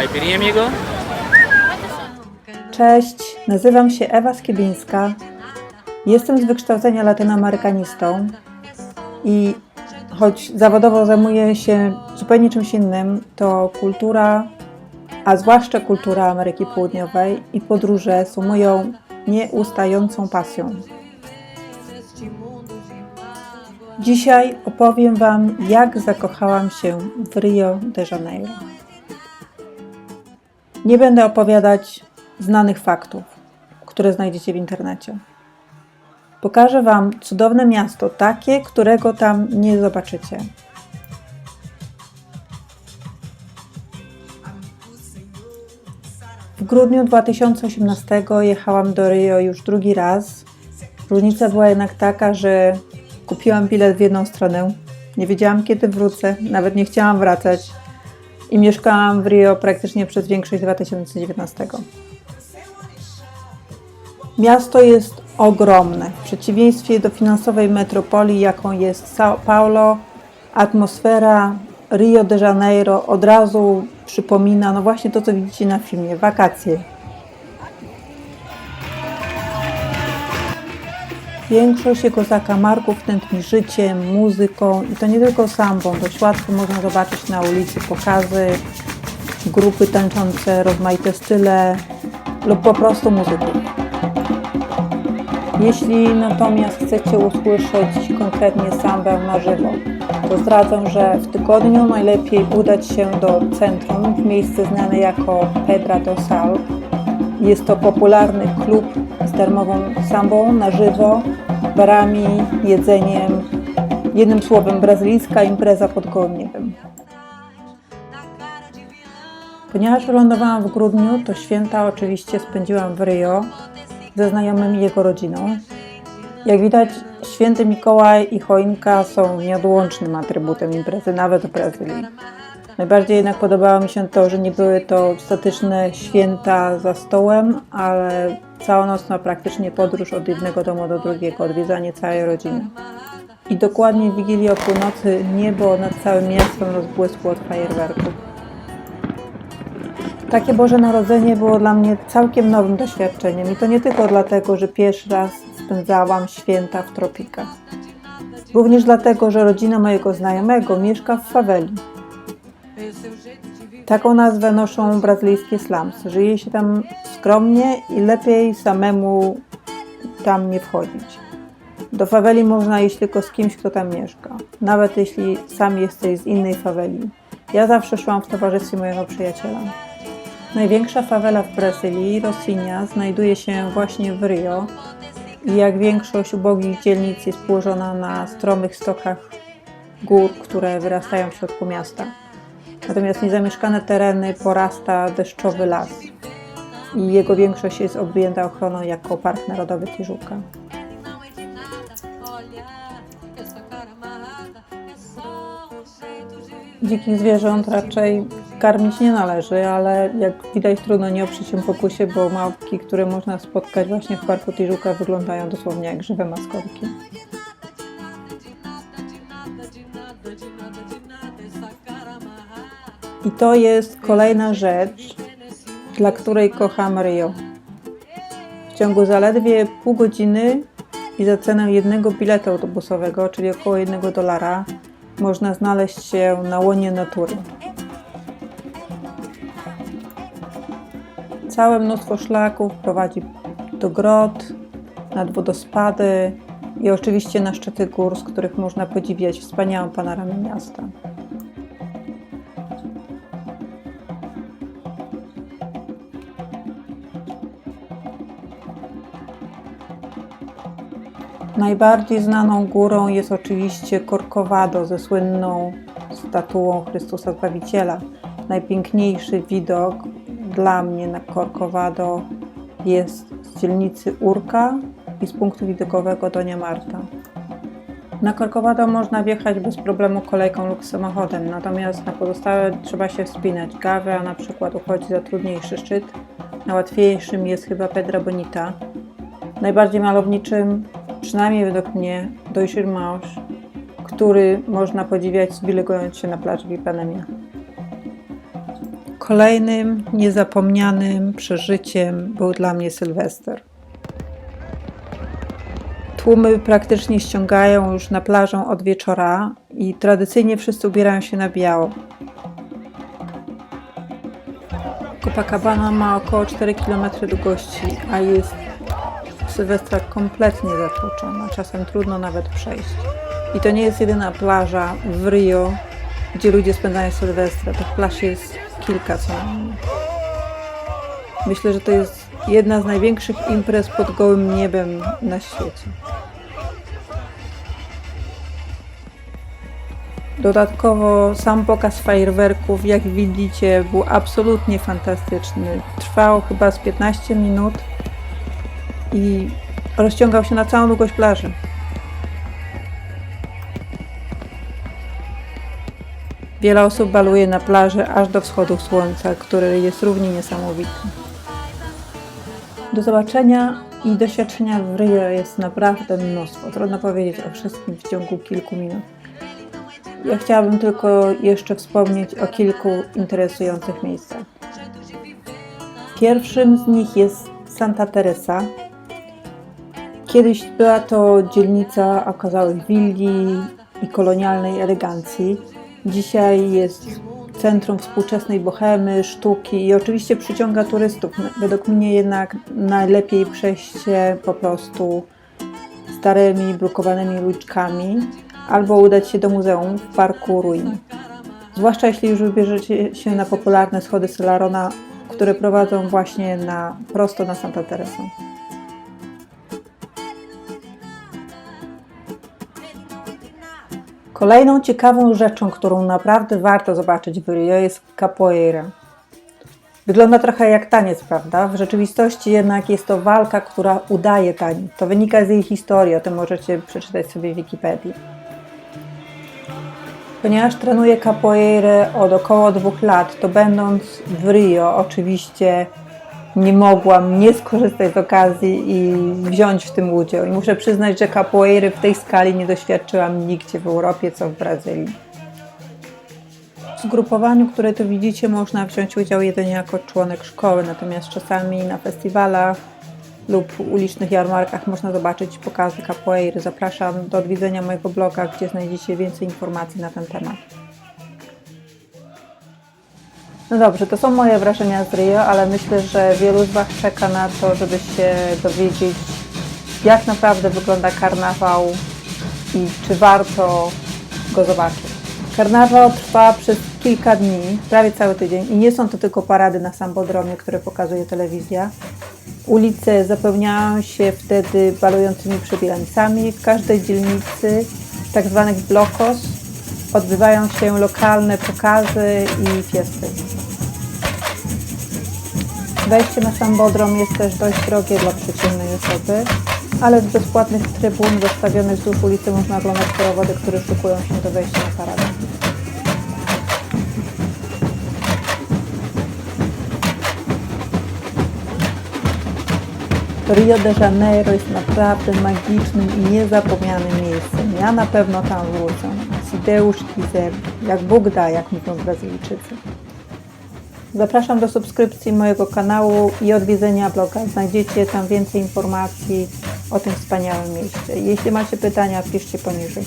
Caipirinha, amigo? Cześć, nazywam się Ewa Skiebińska. Jestem z wykształcenia latynoamerykanistą i choć zawodowo zajmuję się zupełnie czymś innym, to kultura, a zwłaszcza kultura Ameryki Południowej i podróże są moją nieustającą pasją. Dzisiaj opowiem Wam, jak zakochałam się w Rio de Janeiro. Nie będę opowiadać znanych faktów, które znajdziecie w internecie. Pokażę Wam cudowne miasto, takie, którego tam nie zobaczycie. W grudniu 2018 jechałam do Rio już drugi raz. Różnica była jednak taka, że kupiłam bilet w jedną stronę. Nie wiedziałam, kiedy wrócę, nawet nie chciałam wracać. I mieszkałam w Rio praktycznie przez większość 2019. Miasto jest ogromne. W przeciwieństwie do finansowej metropolii, jaką jest São Paulo, atmosfera Rio de Janeiro od razu przypomina, no właśnie to, co widzicie na filmie, wakacje. Większość jego zakamarków tętni życiem, muzyką i to nie tylko sambą. Dość łatwo można zobaczyć na ulicy pokazy, grupy tańczące, rozmaite style lub po prostu muzykę. Jeśli natomiast chcecie usłyszeć konkretnie sambę na żywo, to zdradzę, że w tygodniu najlepiej udać się do centrum, w miejsce znane jako Pedra do Sal. Jest to popularny klub z darmową sambą na żywo, barami, jedzeniem, jednym słowem brazylijska impreza pod gołym niebem. Ponieważ wylądowałam w grudniu, to święta oczywiście spędziłam w Rio ze znajomymi i jego rodziną. Jak widać, święty Mikołaj i choinka są nieodłącznym atrybutem imprezy, nawet w Brazylii. Najbardziej jednak podobało mi się to, że nie były to statyczne święta za stołem, ale całonocna praktycznie podróż od jednego domu do drugiego, odwiedzanie całej rodziny. I dokładnie w Wigilię o północy niebo nad całym miastem rozbłysło od fajerwerków. Takie Boże Narodzenie było dla mnie całkiem nowym doświadczeniem i to nie tylko dlatego, że pierwszy raz spędzałam święta w tropikach. Również dlatego, że rodzina mojego znajomego mieszka w faweli. Taką nazwę noszą brazylijskie slums. Żyje się tam skromnie i lepiej samemu tam nie wchodzić. Do faweli można iść tylko z kimś, kto tam mieszka, nawet jeśli sam jesteś z innej faweli. Ja zawsze szłam w towarzystwie mojego przyjaciela. Największa fawela w Brazylii, Rocinha, znajduje się właśnie w Rio i jak większość ubogich dzielnic jest położona na stromych stokach gór, które wyrastają w środku miasta. Natomiast niezamieszkane tereny porasta deszczowy las i jego większość jest objęta ochroną jako Park Narodowy Tijuca. Dzikich zwierząt raczej karmić nie należy, ale jak widać trudno nie oprzeć się pokusie, bo małpki, które można spotkać właśnie w Parku Tijuca, wyglądają dosłownie jak żywe maskotki. I to jest kolejna rzecz, dla której kocham Rio. W ciągu zaledwie pół godziny i za cenę jednego biletu autobusowego, czyli około $1, można znaleźć się na łonie natury. Całe mnóstwo szlaków prowadzi do grot, nad wodospady i oczywiście na szczyty gór, z których można podziwiać wspaniałą panoramę miasta. Najbardziej znaną górą jest oczywiście Corcovado ze słynną statuą Chrystusa Zbawiciela. Najpiękniejszy widok dla mnie na Corcovado jest z dzielnicy Urca i z punktu widokowego Doña Marta. Na Corcovado można wjechać bez problemu kolejką lub samochodem, natomiast na pozostałe trzeba się wspinać. Gavea na przykład uchodzi za trudniejszy szczyt, najłatwiejszym jest chyba Pedra Bonita. Najbardziej malowniczym, przynajmniej według mnie, Dois Irmãos, który można podziwiać, bilegując się na plaży w Ipanemie. Kolejnym niezapomnianym przeżyciem był dla mnie Sylwester. Tłumy praktycznie ściągają już na plażę od wieczora i tradycyjnie wszyscy ubierają się na biało. Copacabana ma około 4 km długości, a jest Sylwestra kompletnie zatłoczona. Czasem trudno nawet przejść. I to nie jest jedyna plaża w Rio, gdzie ludzie spędzają Sylwestra. Tych plaż jest kilka co najmniej. Myślę, że to jest jedna z największych imprez pod gołym niebem na świecie. Dodatkowo sam pokaz fajerwerków, jak widzicie, był absolutnie fantastyczny. Trwał chyba z 15 minut i rozciągał się na całą długość plaży. Wiele osób baluje na plaży aż do wschodu słońca, który jest równie niesamowity. Do zobaczenia i doświadczenia w Rio jest naprawdę mnóstwo. Trudno powiedzieć o wszystkim w ciągu kilku minut. Ja chciałabym tylko jeszcze wspomnieć o kilku interesujących miejscach. Pierwszym z nich jest Santa Teresa. Kiedyś była to dzielnica okazałych willi i kolonialnej elegancji. Dzisiaj jest centrum współczesnej bohemy, sztuki i oczywiście przyciąga turystów. Według mnie jednak najlepiej przejść się po prostu starymi, brukowanymi uliczkami albo udać się do muzeum w Parku Ruin. Zwłaszcza jeśli już wybierzecie się na popularne schody Selarona, które prowadzą właśnie prosto na Santa Teresę. Kolejną ciekawą rzeczą, którą naprawdę warto zobaczyć w Rio, jest capoeira. Wygląda trochę jak taniec, prawda? W rzeczywistości jednak jest to walka, która udaje taniec. To wynika z jej historii, o tym możecie przeczytać sobie w Wikipedii. Ponieważ trenuję capoeirę od około 2 lat, to będąc w Rio oczywiście nie mogłam nie skorzystać z okazji i wziąć w tym udział. I muszę przyznać, że capoeiry w tej skali nie doświadczyłam nigdzie w Europie, co w Brazylii. W zgrupowaniu, które tu widzicie, można wziąć udział jedynie jako członek szkoły, natomiast czasami na festiwalach lub ulicznych jarmarkach można zobaczyć pokazy capoeiry. Zapraszam do odwiedzenia mojego bloga, gdzie znajdziecie więcej informacji na ten temat. No dobrze, to są moje wrażenia z Rio, ale myślę, że wielu z Was czeka na to, żeby się dowiedzieć, jak naprawdę wygląda karnawał i czy warto go zobaczyć. Karnawał trwa przez kilka dni, prawie cały tydzień i nie są to tylko parady na Sambodromie, które pokazuje telewizja. Ulice zapełniają się wtedy balującymi przebierańcami. W każdej dzielnicy, tak zwanych blocos, odbywają się lokalne pokazy i fiesty. Wejście na Sambodrom jest też dość drogie dla przeciętnej osoby, ale z bezpłatnych trybun zostawionych wzdłuż ulicy można oglądać ferowody, które szykują się do wejścia na paradę. Rio de Janeiro jest naprawdę magicznym i niezapomnianym miejscem. Ja na pewno tam wrócę. Si Deus quiser, jak Bóg da, jak mówią Brazylijczycy. Zapraszam do subskrypcji mojego kanału i odwiedzenia bloga. Znajdziecie tam więcej informacji o tym wspaniałym mieście. Jeśli macie pytania, piszcie poniżej.